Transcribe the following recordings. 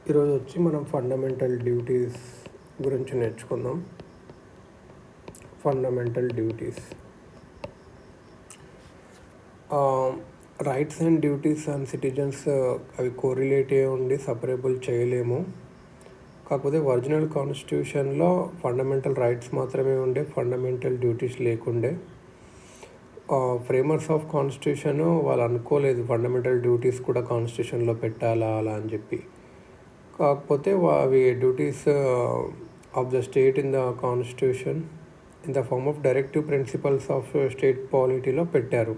ఈరోజు వచ్చి మనం ఫండమెంటల్ డ్యూటీస్ గురించి నేర్చుకుందాం. Fundamental duties, rights and duties and citizens అవి కోరిలేట్ ఉండి సపరేబుల్ చేయలేము. కాకపోతే ఒరిజినల్ కాన్స్టిట్యూషన్లో ఫండమెంటల్ రైట్స్ మాత్రమే ఉండే, ఫండమెంటల్ డ్యూటీస్ లేకుండే. ఫ్రేమర్స్ ఆఫ్ కాన్స్టిట్యూషన్ వాళ్ళు అనుకోలేదు ఫండమెంటల్ డ్యూటీస్ కూడా కాన్స్టిట్యూషన్లో పెట్టాలా అలా అని చెప్పి. కాకపోతే అవి duties of the state in the constitution in the form of directive principles of state పాలిటీలో పెట్టారు.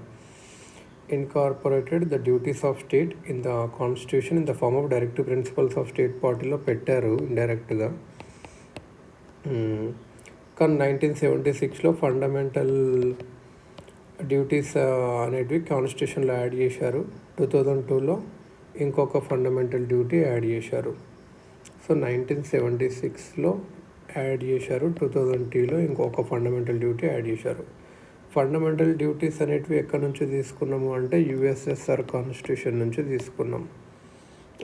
Incorporated the duties of state in the constitution in the form of directive principles of state పాలిటీలో పెట్టారు ఇండైరెక్ట్గా. కానీ 1976లో fundamental duties అనేటివి కాన్స్టిట్యూషన్లో add చేశారు. 2002లో ఇంకొక ఫండమెంటల్ డ్యూటీ యాడ్ చేశారు. సో 1976లో యాడ్ చేశారు, 2002లో ఇంకొక ఫండమెంటల్ డ్యూటీ యాడ్ చేశారు. ఫండమెంటల్ డ్యూటీస్ అనేటివి ఎక్కడి నుంచి తీసుకున్నాము అంటే యుఎస్ఎస్ఆర్ కాన్స్టిట్యూషన్ నుంచి తీసుకున్నాం.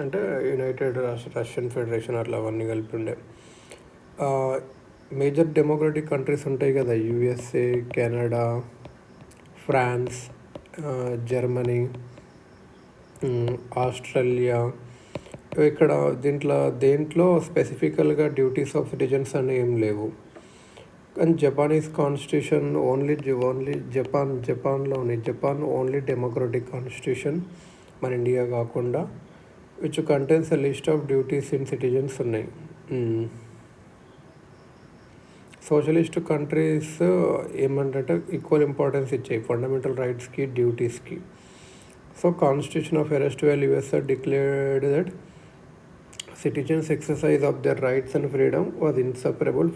అంటే యునైటెడ్ రష్యన్ ఫెడరేషన్ అట్లా అవన్నీ కలిపి ఉండే. మేజర్ డెమోక్రటిక్ కంట్రీస్ ఉంటాయి కదా, USA, Canada, France, Germany, Australia. ఇక్కడ దేంట్లో స్పెసిఫికల్గా డ్యూటీస్ ఆఫ్ సిటిజన్స్ అని ఏం లేవు. కానీ Japanese constitution only Japan only democratic constitution, మన ఇండియా కాకుండా, which contains a list of duties in citizens ఉన్నాయి. సోషలిస్ట్ కంట్రీస్ ఏమంటే ఈక్వల్ ఇంపార్టెన్స్ ఇచ్చాయి ఫండమెంటల్ రైట్స్కి, డ్యూటీస్కి. So constitution of erstwhile USSR declared that citizens' exercise of their rights and freedom was inseparable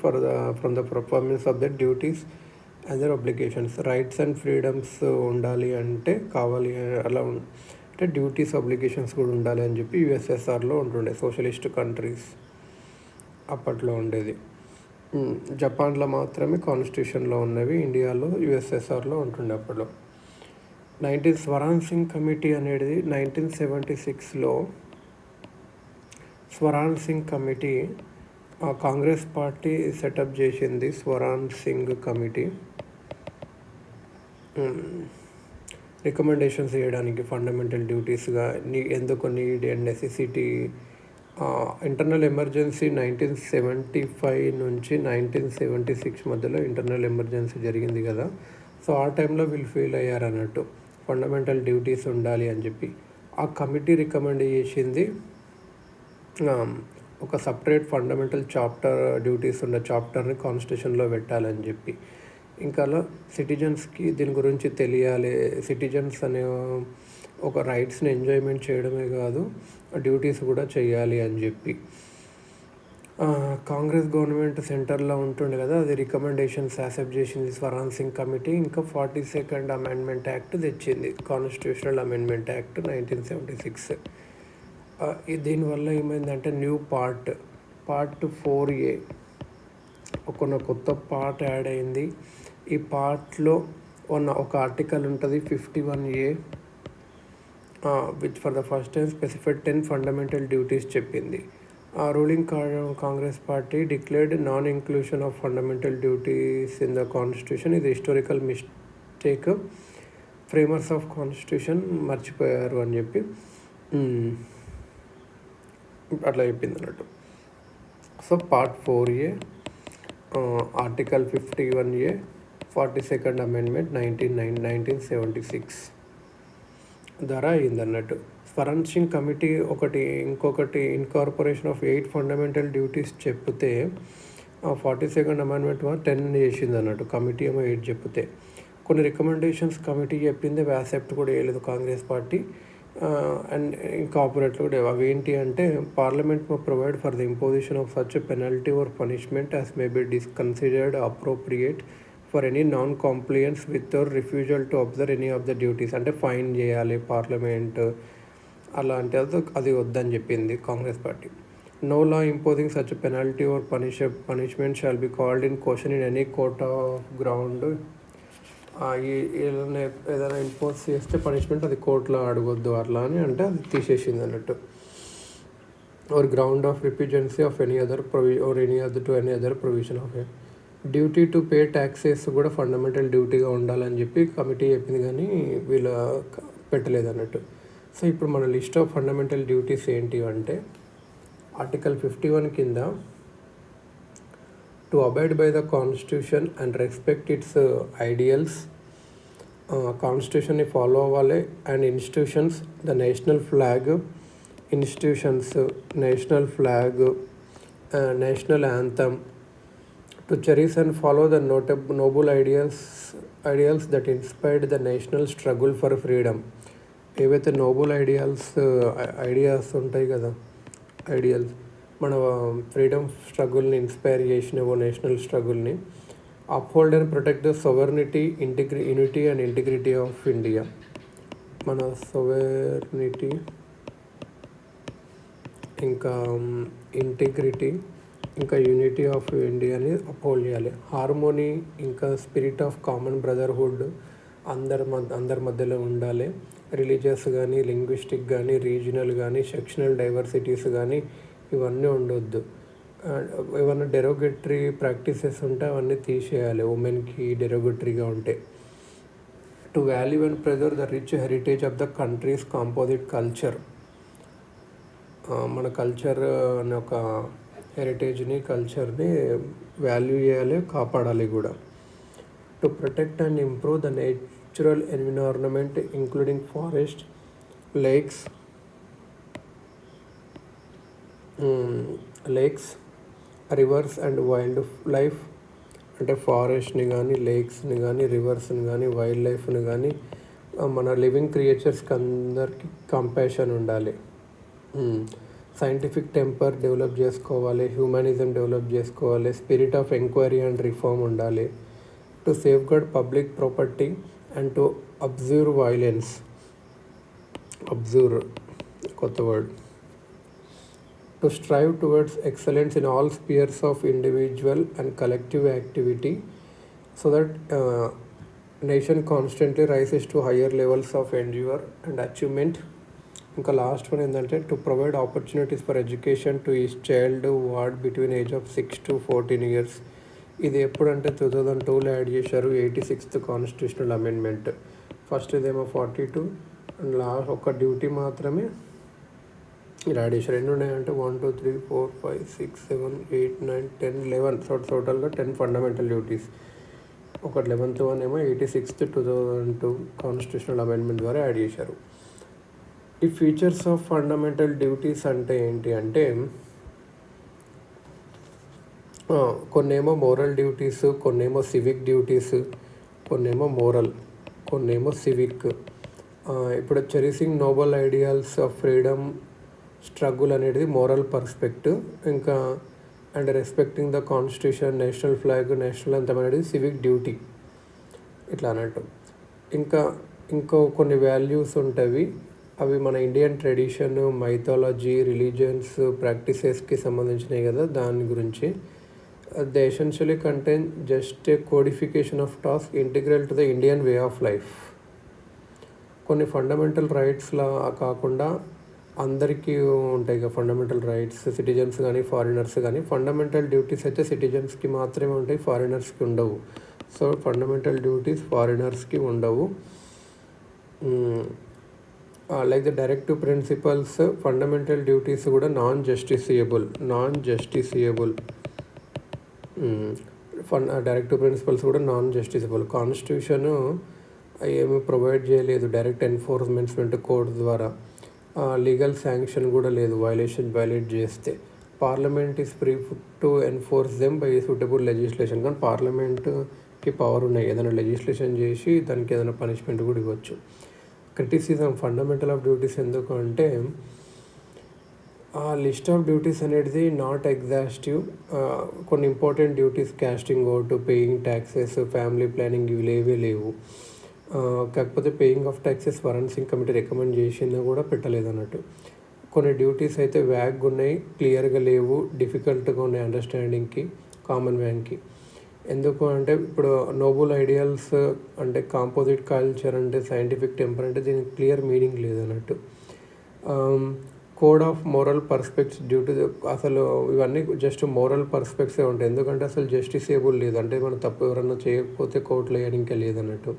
from the performance of their duties and their obligations. Rights and freedoms ఉండాలి అంటే కావాలి అలా అంటే duties, obligations కూడా ఉండాలి అని చెప్పి యుఎస్ఎస్ఆర్లో ఉంటుండే. సోషలిస్ట్ కంట్రీస్ అప్పట్లో ఉండేది. జపాన్లో మాత్రమే కాన్స్టిట్యూషన్లో ఉన్నవి, ఇండియాలో యుఎస్ఎస్ఆర్లో ఉంటుండే అప్పట్లో. స్వరాన్ సింగ్ కమిటీ అనేది 1976లో Swaran Singh committee Congress party set up చేసింది. స్వరాన్ సింగ్ కమిటీ రికమెండేషన్స్ చేయడానికి ఫండమెంటల్ డ్యూటీస్గా ఎందుకు need and necessity. Internal emergency 1975 నుంచి 1976 మధ్యలో ఇంటర్నల్ ఎమర్జెన్సీ జరిగింది కదా. సో ఆ టైంలో వీళ్ళు ఫెయిల్ అయ్యారు అన్నట్టు, ఫండమెంటల్ డ్యూటీస్ ఉండాలి అని చెప్పి. ఆ కమిటీ రికమెండ్ చేసింది ఒక సపరేట్ ఫండమెంటల్ చాప్టర్, డ్యూటీస్ ఉన్న చాప్టర్ని కాన్స్టిట్యూషన్లో పెట్టాలని చెప్పి. ఇంకా సిటిజన్స్కి దీని గురించి తెలియాలి, సిటిజన్స్ అనే ఒక రైట్స్ని ఎంజాయ్మెంట్ చేయడమే కాదు డ్యూటీస్ కూడా చేయాలి అని చెప్పి. కాంగ్రెస్ గవర్నమెంట్ సెంటర్లో ఉంటుండే కదా, అది రికమెండేషన్స్ యాక్సెప్ట్ చేసింది స్వరాన్ సింగ్ కమిటీ. ఇంకా 42nd అమెండ్మెంట్ యాక్ట్ తెచ్చింది, కాన్స్టిట్యూషనల్ అమెండ్మెంట్ యాక్ట్ 1976. దీనివల్ల ఏమైందంటే న్యూ పార్ట్ 4A కొత్త పార్ట్ యాడ్ అయింది. ఈ పార్ట్లో ఒక ఆర్టికల్ ఉంటుంది 51A, which for the first time specified 10 fundamental duties చెప్పింది. Ruling Congress party declared non inclusion of fundamental duties in the constitution ఇది historical mistake, framers of constitution మర్చిపోయారు అని చెప్పి అట్లా చెప్పింది అన్నట్టు. So part 4A article 51A 42nd amendment 1976 ద్వారా అయింది అన్నట్టు. స్వరాన్ సింగ్ కమిటీ ఇంకొకటి ఇన్కార్పొరేషన్ ఆఫ్ 8 ఫండమెంటల్ డ్యూటీస్ చెప్తే 42nd అమెండ్మెంట్ 10 చేసింది అన్నట్టు. కమిటీ ఏమో 8 చెప్తే కొన్ని రికమెండేషన్స్ కమిటీ చెప్పింది, యాక్సెప్ట్ కూడా చేయలేదు కాంగ్రెస్ పార్టీ. అండ్ ఇన్కార్పొరేట్లు కూడా అవి ఏంటి అంటే parliament may provide for the imposition of such penalty or punishment as may be considered appropriate for any non compliance with or refusal to observe any of the duties. అంటే fine చేయాలి parliament అలా అంటే అది వద్దని చెప్పింది Congress party. No law imposing such penalty or punishment shall be called in question in any court of ground. ఏదైనా impose చేస్తే punishment అది కోర్టులో అడగొద్దు అట్లా అని అంటే అది తీసేసింది అన్నట్టు. or ground of repugnancy of any other any other provision of it. Duty to pay taxes కూడా ఫండమెంటల్ డ్యూటీగా ఉండాలని చెప్పి కమిటీ చెప్పింది, కానీ వీళ్ళ పెట్టలేదు అన్నట్టు. సో ఇప్పుడు మన లిస్ట్ ఆఫ్ ఫండమెంటల్ డ్యూటీస్ ఏంటి అంటే, ఆర్టికల్ 51 కింద to abide by the constitution and respect its ideals, కాన్స్టిట్యూషన్ని ఫాలో అవ్వాలి, and institutions the national flag, institutions national flag, national anthem, to cherish and follow the noble ideals that inspired the national struggle for freedom. ఏవైతే noble ideas ఉంటాయి కదా, ideals మన freedom స్ట్రగుల్ని inspire చేసినవో national స్ట్రగుల్ని, uphold and protect the sovereignty, unity and integrity of India. మన sovereignty ఇంకా integrity ఇంకా యూనిటీ ఆఫ్ ఇండియాని అప్హోల్డ్ చేయాలి. హార్మోనీ ఇంకా స్పిరిట్ ఆఫ్ కామన్ బ్రదర్హుడ్ అందరి మధ్యలో ఉండాలి. రిలీజియస్ కానీ, లింగ్విస్టిక్ కానీ, రీజనల్ కానీ, సెక్షనల్ డైవర్సిటీస్ కానీ ఇవన్నీ ఉండొద్దు. ఏమన్నా డెరోగేటరీ ప్రాక్టీసెస్ ఉంటే అవన్నీ తీసేయాలి, ఉమెన్కి డెరోగేటరీగా ఉంటే. To value and pressure the rich heritage of the countries composite culture. మన కల్చర్ అనే ఒక హెరిటేజ్ని, కల్చర్ని వాల్యూ చేయాలి, కాపాడాలి కూడా. To protect and improve the natural environment including forest, lakes, reverse and wild life. అంటే ఫారెస్ట్ని కానీ, లేక్స్ని కానీ, రివర్స్ని కానీ, వైల్డ్ లైఫ్ని కానీ, మన లివింగ్ క్రియేచర్స్కి అందరికీ కంపాషన్ ఉండాలి. సైంటిఫిక్ టెంపర్ డెవలప్ చేసుకోవాలి, హ్యూమనిజం డెవలప్ చేసుకోవాలి, spirit of enquiry and reform ఉండాలి. To safeguard public property and to observe violence. Observe కొత్త word. To strive towards excellence in all spheres of individual and collective activity so that nation constantly rises to higher levels of endure and achievement. ఇంకా last one ఏంటంటే, to provide opportunities for education to each child ward between age of 6 to 14 years. ఇది ఎప్పుడంటే 2002లో add చేశారు, 86th constitutional amendment. First ఇదేమో 42 and last ఒక duty మాత్రమే ఇలా add చేశారు. ఎన్ని ఉన్నాయంటే 1 2 3 4 5 6 7 8 9 10 11. సో టోటల్గా 10 ఫండమెంటల్ డ్యూటీస్. ఒక 11th వన్ ఏమో 86th 2002 కాన్స్టిట్యూషనల్ అమెండ్మెంట్ ద్వారా యాడ్ చేశారు. ఈ ఫీచర్స్ ఆఫ్ ఫండమెంటల్ డ్యూటీస్ అంటే ఏంటి అంటే, కొన్నేమో మోరల్ డ్యూటీస్, కొన్నేమో సివిక్ డ్యూటీస్, కొన్నేమో మోరల్, కొన్నేమో సివిక్. ఇప్పుడు cherishing noble ideals of freedom struggle అనేది మోరల్ పర్స్పెక్టివ్. ఇంకా and respecting the constitution, national flag, national anthem అనేది సివిక్ డ్యూటీ ఇట్లా అన్నట్టు. ఇంకా కొన్ని వాల్యూస్ ఉంటాయి, అవి మన ఇండియన్ ట్రెడిషన్, మైథాలజీ, రిలీజియన్స్, ప్రాక్టీసెస్కి సంబంధించినవి కదా, దాని గురించి. They essentially contain just a codification of task integral to the Indian way of life. కొన్ని ఫండమెంటల్ రైట్స్లా కాకుండా అందరికీ ఉంటాయి కదా ఫండమెంటల్ రైట్స్, సిటిజన్స్ కానీ, ఫారినర్స్ కానీ. ఫండమెంటల్ డ్యూటీస్ అయితే సిటిజన్స్కి మాత్రమే ఉంటాయి, ఫారినర్స్కి ఉండవు. సో ఫండమెంటల్ డ్యూటీస్ ఫారినర్స్కి ఉండవు. Like the directive principles, fundamental duties కూడా నాన్ జస్టిసియబుల్. డైరెక్టివ్ ప్రిన్సిపల్స్ కూడా నాన్ జస్టిసియబుల్. కాన్స్టిట్యూషన్ ఏమీ ప్రొవైడ్ చేయలేదు డైరెక్ట్ ఎన్ఫోర్స్మెంట్ కోడ్ ద్వారా. లీగల్ శాంక్షన్ కూడా లేదు వైలేట్ చేస్తే. Parliament is free to enforce them by suitable legislation. కానీ పార్లమెంట్కి పవర్ ఉన్నాయి, ఏదైనా లెజిస్లేషన్ చేసి దానికి ఏదైనా పనిష్మెంట్ కూడా ఇవ్వచ్చు. క్రిటిసిజం ఫండమెంటల్ ఆఫ్ డ్యూటీస్ ఎందుకు అంటే, ఆ లిస్ట్ ఆఫ్ డ్యూటీస్ అనేది నాట్ ఎగ్జాస్టివ్. కొన్ని important duties, casting vote, paying taxes, family planning, ఇవి లేవు. కాకపోతే paying off taxes forensic committee recommend చేసినా కూడా పెట్టలేదు అన్నట్టు. కొన్ని డ్యూటీస్ అయితే వ్యాగ్ ఉన్నాయి, క్లియర్గా లేవు, డిఫికల్ట్గా ఉన్నాయి అండర్స్టాండింగ్కి, కామన్ మ్యాన్కి. ఎందుకు అంటే, ఇప్పుడు నోబుల్ ఐడియల్స్ అంటే కాంపోజిట్ కల్చర్ అంటే సైంటిఫిక్ టెంపర్ అంటే దీనికి క్లియర్ మీనింగ్ లేదన్నట్టు. Code of moral precepts due to అసలు ఇవన్నీ జస్ట్ మోరల్ పర్స్పెక్ట్సే ఉంటాయి. ఎందుకంటే అసలు జస్టిసేబుల్ లేదు, అంటే మనం తప్పు ఎవరన్నా చేయకపోతే కోర్టులో వేయడానికి లేదన్నట్టు.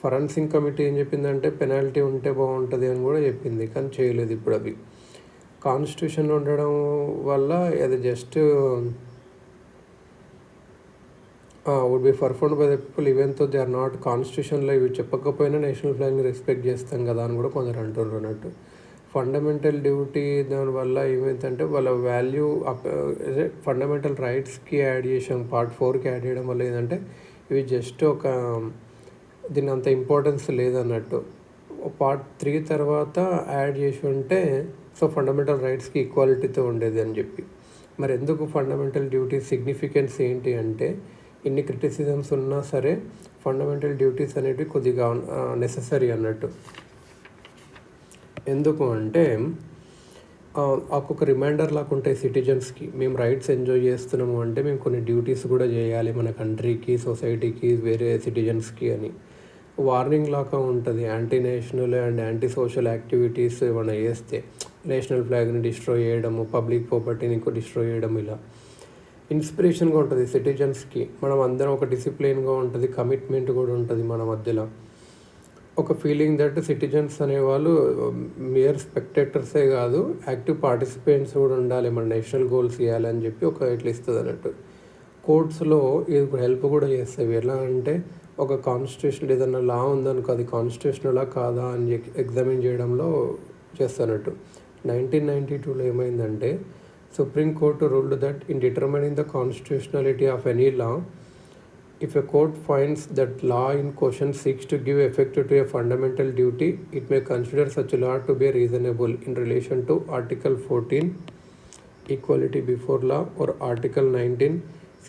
ఫరెన్సిక్ కమిటీ ఏం చెప్పిందంటే పెనాల్టీ ఉంటే బాగుంటుంది అని కూడా చెప్పింది, కానీ చేయలేదు ఇప్పుడు అవి. కాన్స్టిట్యూషన్ ఉండడం వల్ల అది just would be performed by the people even though they are not. కాన్స్టిట్యూషన్లో ఇవి చెప్పకపోయినా నేషనల్ ఫ్లాగ్ని రెస్పెక్ట్ చేస్తాం కదా అని కూడా కొందరు అంటున్నారు అన్నట్టు. ఫండమెంటల్ డ్యూటీ దానివల్ల ఏమైందంటే వాళ్ళ వాల్యూ ఫండమెంటల్ రైట్స్కి యాడ్ చేసాం, పార్ట్ 4కి యాడ్ చేయడం వల్ల ఏంటంటే ఇవి జస్ట్ ఒక దీని అంత ఇంపార్టెన్స్ లేదన్నట్టు. పార్ట్ 3 తర్వాత యాడ్ చేసి ఉంటే సో ఫండమెంటల్ రైట్స్కి ఈక్వాలిటీతో ఉండేది అని చెప్పి. మరి ఎందుకు ఫండమెంటల్ డ్యూటీస్ సిగ్నిఫికెన్స్ ఏంటి అంటే ఇన్ని క్రిటిసిజమ్స్ ఉన్నా సరే ఫండమెంటల్ డ్యూటీస్ అనేవి కొద్దిగా నెససరీ అన్నట్టు. ఎందుకు అంటే ఒక రిమైండర్ లాగా ఉంటాయి సిటిజన్స్కి, మేము రైట్స్ ఎంజాయ్ చేస్తున్నాము అంటే మేము కొన్ని డ్యూటీస్ కూడా చేయాలి మన కంట్రీకి, సొసైటీకి, వేరే సిటిజన్స్కి అని. వార్నింగ్ లాగా ఉంటుంది. Anti national and anti social activities ఏమైనా చేస్తే నేషనల్ ఫ్లాగ్ని డిస్ట్రాయ్ చేయడము, పబ్లిక్ ప్రాపర్టీని డిస్ట్రాయ్ చేయడం, ఇలా ఇన్స్పిరేషన్గా ఉంటుంది సిటిజన్స్కి. మనం అందరం ఒక డిసిప్లిన్గా ఉంటుంది, కమిట్మెంట్ కూడా ఉంటుంది మన మధ్యలో. ఒక ఫీలింగ్ దట్ సిటిజన్స్ అనేవాళ్ళు మియర్ స్పెక్టేటర్సే కాదు, యాక్టివ్ పార్టిసిపెంట్స్ కూడా ఉండాలి, మన నేషనల్ గోల్స్ ఇవ్వాలని చెప్పి ఒక ఇట్లా ఇస్తుంది అన్నట్టు. కోర్ట్స్లో ఇది హెల్ప్ కూడా చేస్తాయి. ఎలా అంటే ఒక కాన్స్టిట్యూషన్ ఏదన్నా లా ఉందనుకో అది కాన్స్టిట్యూషనలా కాదా అని ఎగ్జామిన్ చేయడంలో చేస్తున్నట్టు. 1992లో ఏమైందంటే supreme court ruled that in determining the constitutionality of any law, if a court finds that law in question seeks to give effect to a fundamental duty, it may consider such a law to be reasonable in relation to Article 14, equality before law, or Article 19,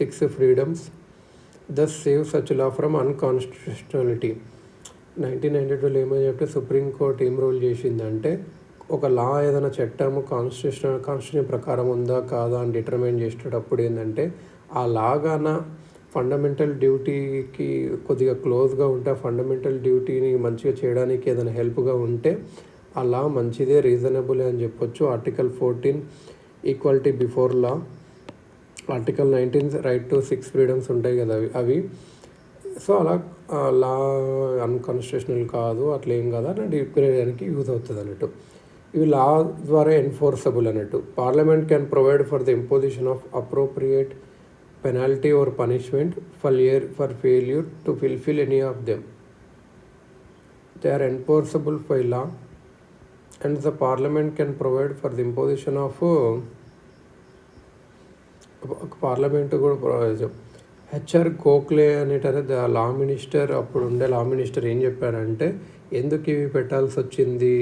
6 freedoms, thus save such a law from unconstitutionality. 1992లో ఏమని చెప్తే supreme court ఏం rule చేసిందంటే ఒక లా ఏదైనా చట్టము constitution ప్రకారం ఉందా కాదా అని డిటర్మైన్ చేసేటప్పుడు ఏంటంటే ఆ లాగాన ఫండమెంటల్ డ్యూటీకి కొద్దిగా క్లోజ్గా ఉంటే, ఫండమెంటల్ డ్యూటీని మంచిగా చేయడానికి ఏదైనా హెల్ప్గా ఉంటే ఆ లా మంచిదే, రీజనబుల్ అని చెప్పొచ్చు. Article 14 equality before law, article 19 right to 6 freedoms ఉంటాయి కదా అవి. సో అలా లా అన్కాన్స్టిట్యూషనల్ కాదు, అట్లా ఏం కాదు అని డిక్లేర్ చేయడానికి యూజ్ అవుతుంది అన్నట్టు. ఇవి లా ద్వారా ఎన్ఫోర్సబుల్ అన్నట్టు. Parliament can provide for the imposition of appropriate penalty or punishment for failure to fulfill any of them. They are enforceable by law and the parliament can provide for the imposition of parliament కూడా provide. HR Gokhale అనేటారు the law minister, అప్పుడు ఉండే law minister ఏం చెప్పారంటే ఎందుకు ఇవి పెట్టాల్సి వచ్చింది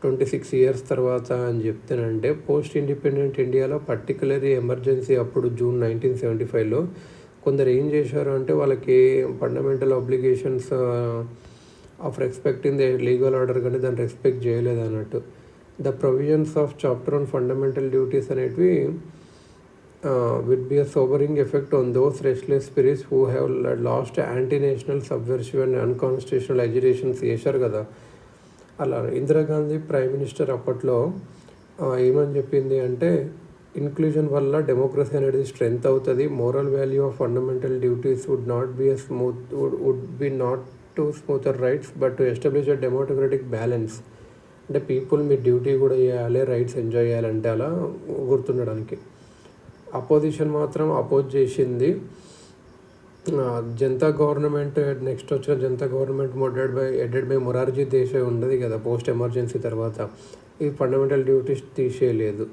26 years తర్వాత అని చెప్తానంటే పోస్ట్ ఇండిపెండెంట్ ఇండియాలో పర్టికులర్లీ ఎమర్జెన్సీ అప్పుడు జూన్ 1975లో కొందరు ఏం చేశారు అంటే వాళ్ళకి fundamental obligations of respecting the legal order కానీ దాన్ని రెస్పెక్ట్ చేయలేదు అన్నట్టు. The provisions of chapter on fundamental duties అనేటివి would be a sobering effect on those restless spirits who have lost anti national subversive and unconstitutional agitations చేశారు కదా. అలా Indira Gandhi prime minister అప్పట్లో ఏమని చెప్పింది అంటే ఇన్క్లూజన్ వల్ల డెమోక్రసీ అనేది స్ట్రెంగ్త్ అవుతుంది, moral value of fundamental duties would be not to smoother rights but to establish a democratic balance. అంటే పీపుల్ మీ డ్యూటీ కూడా చేయాలి, రైట్స్ ఎంజాయ్ చేయాలంటే అలా గుర్తుండడానికి. అపోజిషన్ మాత్రం అపోజ్ చేసింది. జనతా గవర్నమెంట్ నెక్స్ట్ వచ్చిన Janata government headed by Morarji Desai ఉండదు కదా పోస్ట్ ఎమర్జెన్సీ తర్వాత, ఈ ఫండమెంటల్ డ్యూటీస్ తీసేయలేదు.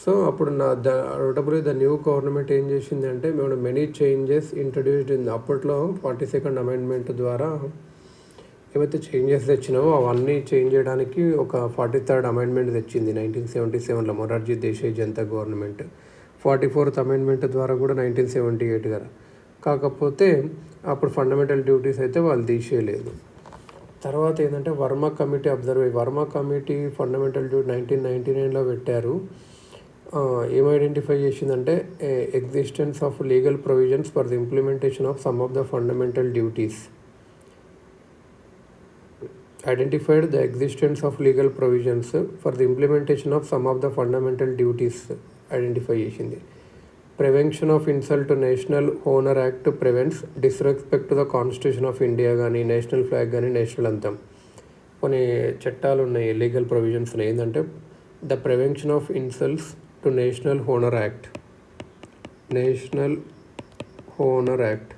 సో అప్పుడు నోటబుల్లీ ద న్యూ గవర్నమెంట్ ఏం చేసింది అంటే మేము మెనీ చేంజెస్ ఇంట్రడ్యూస్డ్ ఇన్ అప్పట్లో 42nd అమెండ్మెంట్ ద్వారా ఏవైతే చేంజెస్ తెచ్చినామో అవన్నీ చేంజ్ చేయడానికి ఒక 43rd అమెండ్మెంట్ తెచ్చింది 1977లో Morarji Desai Janata government. 44th amendment ద్వారా కూడా 1978 కదా. కాకపోతే అప్పుడు ఫండమెంటల్ డ్యూటీస్ అయితే వాళ్ళు తీసేయలేదు. తర్వాత ఏంటంటే Verma committee Verma committee fundamental duty 1999లో పెట్టారు. ఏం ఐడెంటిఫై చేసిందంటే existence of legal provisions for the implementation of some of the fundamental duties. Identified the existence of legal provisions for the implementation of some of the fundamental duties identify చేసింది. Prevention of insult to national honour act prevents disrespect to the constitution of India కానీ, national flag కానీ, national anthem. కొన్ని చట్టాలు ఉన్నాయి, legal provisions ఉన్నాయి. ఏంటంటే ద prevention of insults to national honour act, national honour act,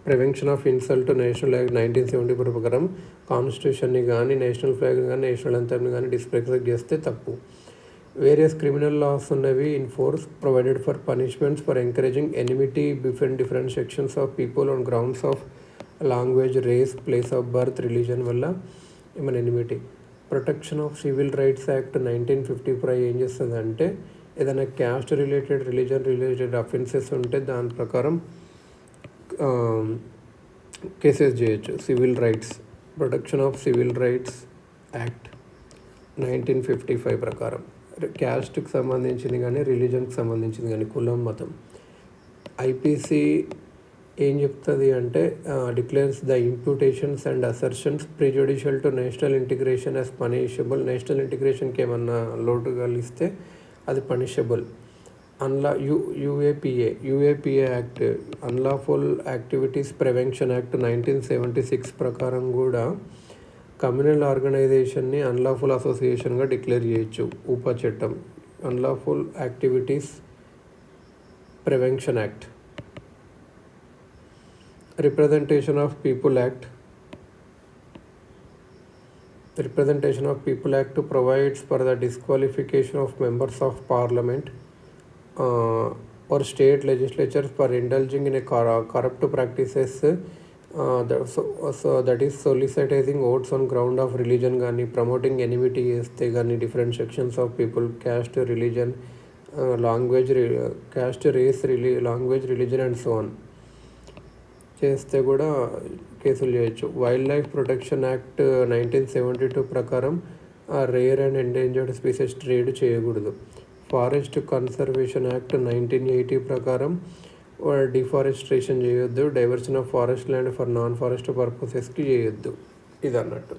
prevention of insult to national act 1974 ప్రకారం కాన్స్టిట్యూషన్ని కానీ, నేషనల్ ఫ్లాగ్ కానీ, నేషనల్ అంతంని కానీ డిస్రెస్పెక్ట్ చేస్తే తప్పు. వేరియస్ క్రిమినల్ లాస్ ఉన్నవి in force provided for punishments for encouraging enmity between different sections of people on grounds of language, race, place of birth, religion వల్ల ఏమైనా enmity. Protection of civil rights act 1955 ఏం చేస్తుంది అంటే ఏదైనా caste related, religion related offences ఉంటే దాని ప్రకారం cases చేయొచ్చు. Civil rights, protection of civil rights act 1955 ప్రకారం క్యాస్ట్కి సంబంధించింది కానీ, రిలీజన్కి సంబంధించింది కానీ, కులం, మతం. ఐపీసీ ఏం చెప్తుంది అంటే declares the imputations and assertions prejudicial to national integration as punishable. National ఇంటిగ్రేషన్కి ఏమన్నా లోటు కలిగిస్తే అది punishable. UAPA act, unlawful activities prevention act 1976 ప్రకారం కూడా కమ్యూనల్ ఆర్గనైజేషన్ని అన్లాఫుల్ అసోసియేషన్గా డిక్లేర్ చేయొచ్చు. ఊపా చట్టం, unlawful activities prevention act. Representation of people act, representation of people act provides for the disqualification of members of parliament or state legislatures for indulging in a corrupt practices that is సొలిసిటైజింగ్ votes on ground of religion కానీ, promoting enmity చేస్తే కానీ, different sections of people, caste, religion, language, caste, race, language, religion and so on చేస్తే కూడా కేసులు చేయొచ్చు. Wild life protection act 1972 ప్రకారం rare and endangered species trade చేయకూడదు. Forest conservation act 1980 ప్రకారం డిఫారెస్ట్రేషన్ చేయొద్దు. Diversion of forest land for non forest పర్పసెస్కి చేయొద్దు. ఇది అన్నట్టు.